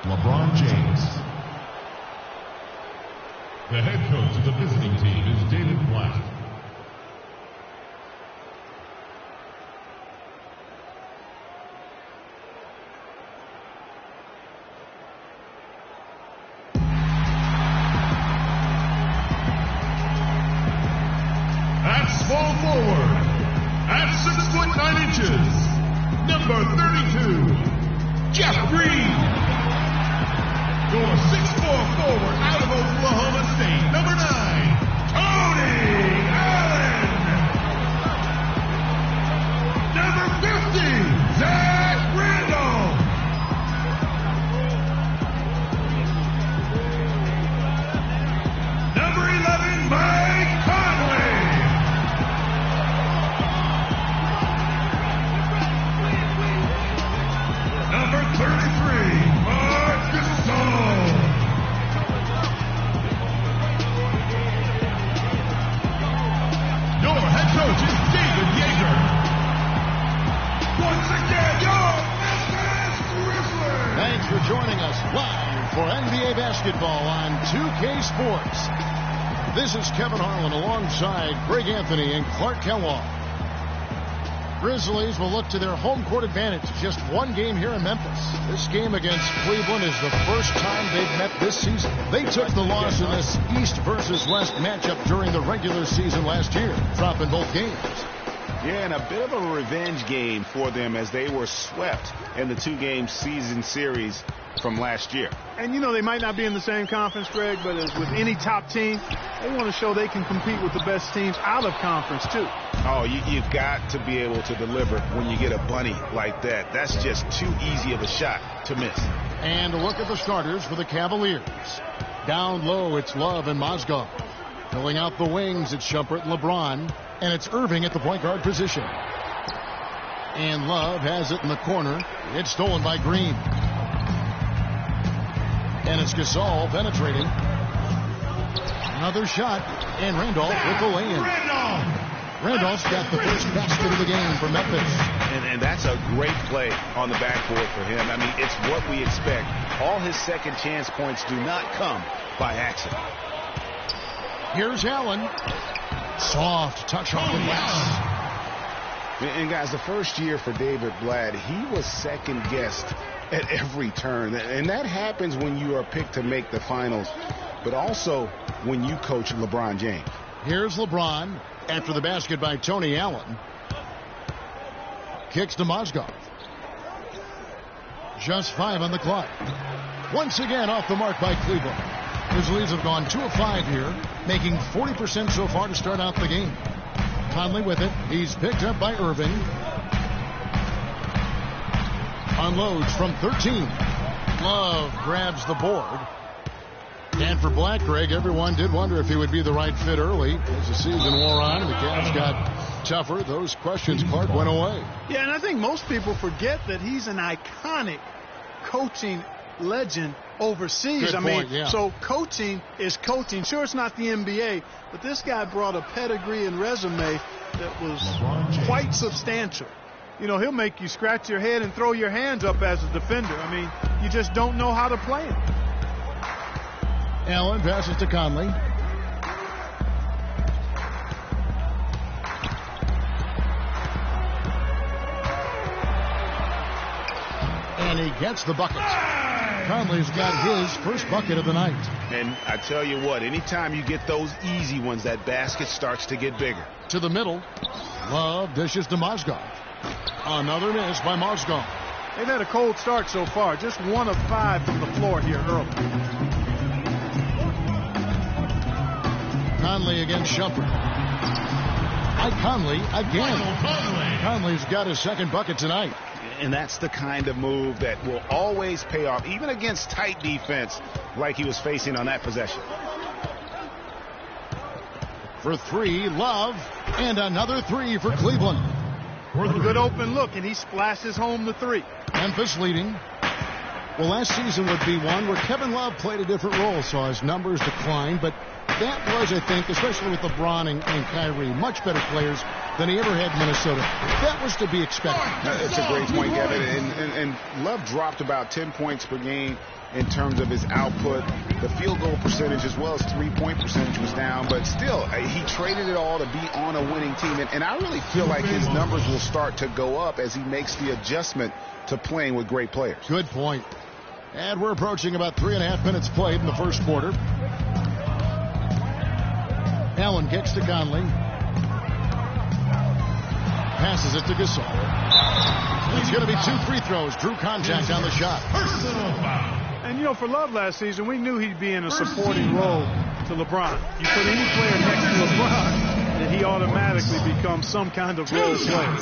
LeBron James. The head coach of the visiting team is David Blatt. At small forward, at 6'9", number 32, Jeff Green. Your 6'4" forward out of Oklahoma State, number 9, Tony Allen. Number 50, Zach Randolph. Number 11, Mike Conley. Number 33, Marc Gasol. Your head coach is David Yeager. Once again, your Memphis Grizzlies. Thanks for joining us live for NBA basketball on 2K Sports. This is Kevin Harlan alongside Greg Anthony and Clark Kellogg. Grizzlies will look to their home court advantage. Just one game here in Memphis. This game against Cleveland is the first time they've met this season. They took the loss in this East versus West matchup during the regular season last year, dropping both games. Yeah, and a bit of a revenge game for them as they were swept in the two-game season series from last year. And, you know, they might not be in the same conference, Greg, but as with any top team, they want to show they can compete with the best teams out of conference, too. Oh, you've got to be able to deliver when you get a bunny like that. That's just too easy of a shot to miss. And a look at the starters for the Cavaliers. Down low, it's Love and Mozgov. Filling out the wings, it's Shumpert and LeBron. And it's Irving at the point guard position. And Love has it in the corner. It's stolen by Green. And it's Gasol penetrating. Another shot. And Randolph with the lay-in. Randolph's got the first basket of the game for Memphis. And that's a great play on the backboard for him. I mean, it's what we expect. All his second chance points do not come by accident. Here's Allen. Soft touch off the glass. And guys, the first year for David Blatt, he was second guessed at every turn. And that happens when you are picked to make the finals, but also when you coach LeBron James. Here's LeBron after the basket by Tony Allen. Kicks to Mozgov. Just 5 on the clock. Once again off the mark by Cleveland. Grizzlies have gone 2 of 5 here, making 40% so far to start out the game. Conley with it. He's picked up by Irving. Unloads from 13. Love grabs the board. And for Black, Greg, everyone did wonder if he would be the right fit early. As the season wore on and the Cavs got tougher, those questions, Clark, went away. Yeah, and I think most people forget that he's an iconic coaching legend overseas. Good point, yeah. So coaching is coaching. Sure, it's not the NBA, but this guy brought a pedigree and resume that was quite substantial. You know, he'll make you scratch your head and throw your hands up as a defender. I mean, you just don't know how to play him. Allen passes to Conley. And he gets the bucket. Conley's got his first bucket of the night. And I tell you what, anytime you get those easy ones, that basket starts to get bigger. To the middle. Love dishes to Mozgov. Another miss by Mozgov. They've had a cold start so far. Just 1 of 5 from the floor here early. Conley against Shumpert. Conley again. Conley's got his second bucket tonight. And that's the kind of move that will always pay off, even against tight defense like he was facing on that possession. For 3, Love. And another 3 for Cleveland. A good open look, and he splashes home the 3. Memphis leading. Well, last season would be one where Kevin Love played a different role, saw his numbers decline, but that was, I think, especially with LeBron and Kyrie, much better players than he ever had in Minnesota. That was to be expected. It's a great point, Kevin. And Love dropped about 10 points per game in terms of his output. The field goal percentage as well as three-point percentage was down, but still, he traded it all to be on a winning team. And I really feel like his numbers will start to go up as he makes the adjustment to playing with great players. Good point. And we're approaching about 3.5 minutes played in the first quarter. Allen kicks to Conley. Passes it to Gasol. It's going to be 2 free throws. Drew contact on the shot. And, you know, for Love last season, we knew he'd be in a supporting role to LeBron. You put any player next to LeBron, and he automatically becomes some kind of role player.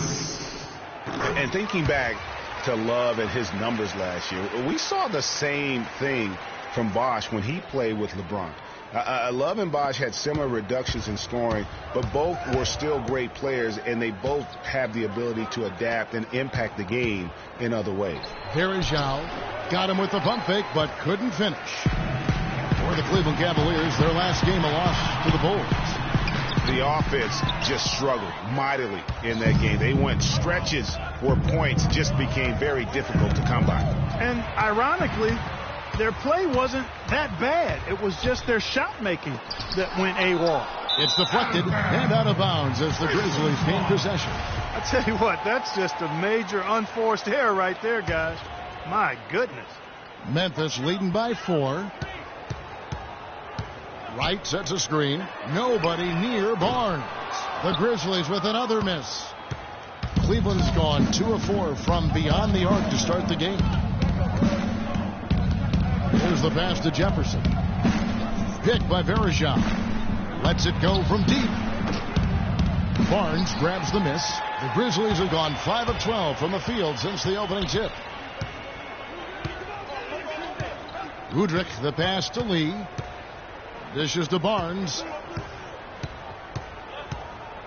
And thinking back to Love and his numbers last year, we saw the same thing from Bosh when he played with LeBron. Love and Bosh had similar reductions in scoring, but both were still great players, and they both have the ability to adapt and impact the game in other ways. Varejao got him with the pump fake, but couldn't finish. For the Cleveland Cavaliers, their last game a loss to the Bulls. The offense just struggled mightily in that game. They went stretches where points just became very difficult to come by. And ironically, their play wasn't that bad. It was just their shot making that went AWOL. It's deflected and out of bounds as the Grizzlies gain possession. I tell you what, that's just a major unforced error right there, guys. My goodness. Memphis leading by 4. Wright sets a screen. Nobody near Barnes. The Grizzlies with another miss. Cleveland's gone 2 of 4 from beyond the arc to start the game. Here's the pass to Jefferson. Picked by Varejao. Lets it go from deep. Barnes grabs the miss. The Grizzlies have gone 5 of 12 from the field since the opening tip. Udrih, the pass to Lee. Dishes to Barnes.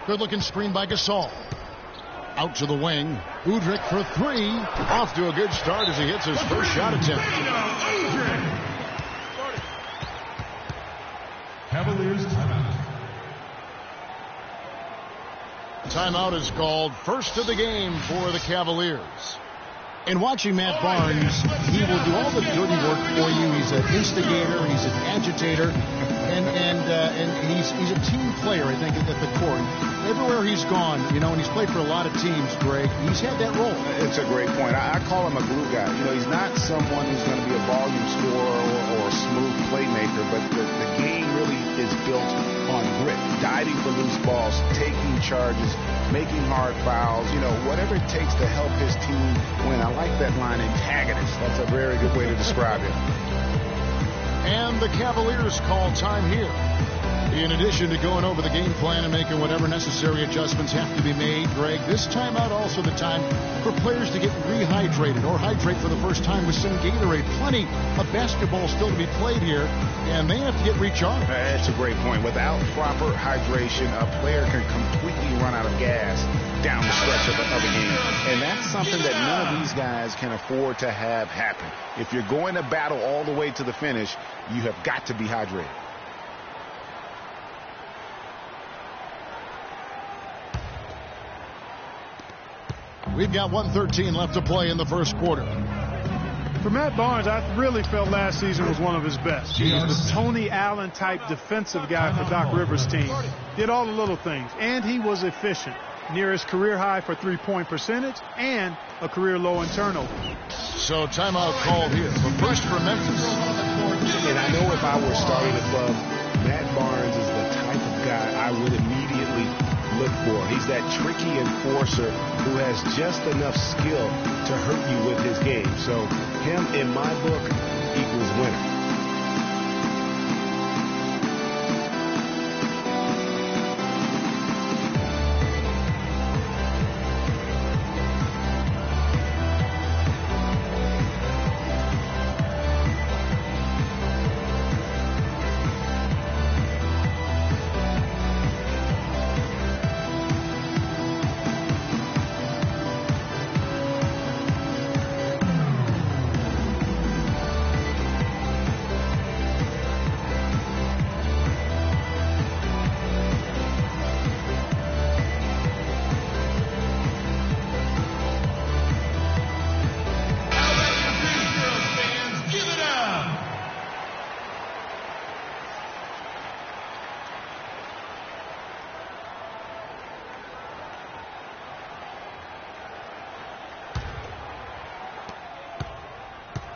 Good-looking screen by Gasol. Out to the wing. Udrih for 3. Off to a good start as he hits his first shot attempt. Cavaliers timeout. Timeout is called. First of the game for the Cavaliers. And watching Matt Barnes, he will do all the dirty work for you. He's an instigator. He's an agitator. And he's a team player, I think, at the court. Everywhere he's gone, you know, and he's played for a lot of teams, Greg, he's had that role. It's a great point. I call him a glue guy. You know, he's not someone who's going to be a volume scorer or a smooth playmaker, but the game really is built on grit, diving for loose balls, taking charges, making hard fouls, you know, whatever it takes to help his team win. I like that line, antagonist. That's a very good way to describe it. And the Cavaliers call time here. In addition to going over the game plan and making whatever necessary adjustments have to be made, Greg, this timeout also the time for players to get rehydrated or hydrate for the first time with some Gatorade. Plenty of basketball still to be played here, and they have to get recharged. That's a great point. Without proper hydration, a player can completely run out of gas down the stretch of a game. And that's something that none of these guys can afford to have happen. If you're going to battle all the way to the finish, you have got to be hydrated. We've got 1:13 left to play in the first quarter. For Matt Barnes, I really felt last season was one of his best. He was the Tony Allen type defensive guy for Doc Rivers' team. Did all the little things, and he was efficient. Near his career high for three-point percentage and a career low in turnover. So timeout called here. But first for Memphis. And I know if I were starting a club, Matt Barnes is the type of guy I would immediately look for. He's that tricky enforcer who has just enough skill to hurt you with his game. So him, in my book, equals winner.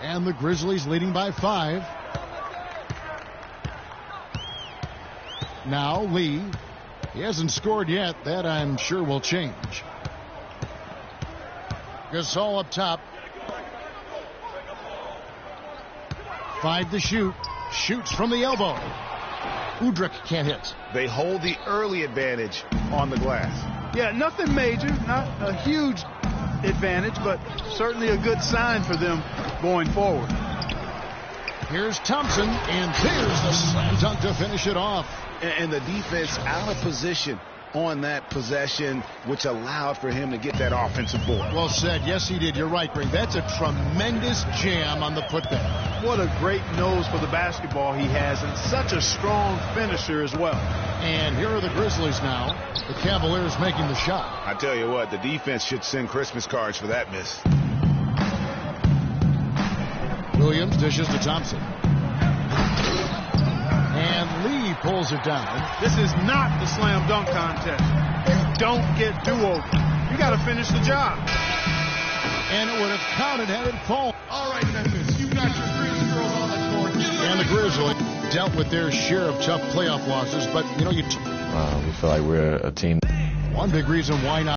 And the Grizzlies leading by 5. Now Lee. He hasn't scored yet. That I'm sure will change. Gasol up top. 5 to shoot. Shoots from the elbow. Udrih can't hit. They hold the early advantage on the glass. Yeah, nothing major, not a huge advantage, but certainly a good sign for them going forward. Here's Thompson, and there's the slam dunk to finish it off. And the defense out of position on that possession, which allowed for him to get that offensive board. Well said. Yes, he did. You're right, Greg. That's a tremendous jam on the putback. What a great nose for the basketball he has, and such a strong finisher as well. And here are the Grizzlies now. The Cavaliers making the shot. I tell you what, the defense should send Christmas cards for that miss. Williams dishes to Thompson. And Lee pulls it down. This is not the slam dunk contest. You don't get do-over. You got to finish the job. And it would have counted had it fallen. All right, Memphis, you got your Grease girls on the court. And the Grizzlies dealt with their share of tough playoff losses, but, you know, we feel like we're a team. one big reason why not.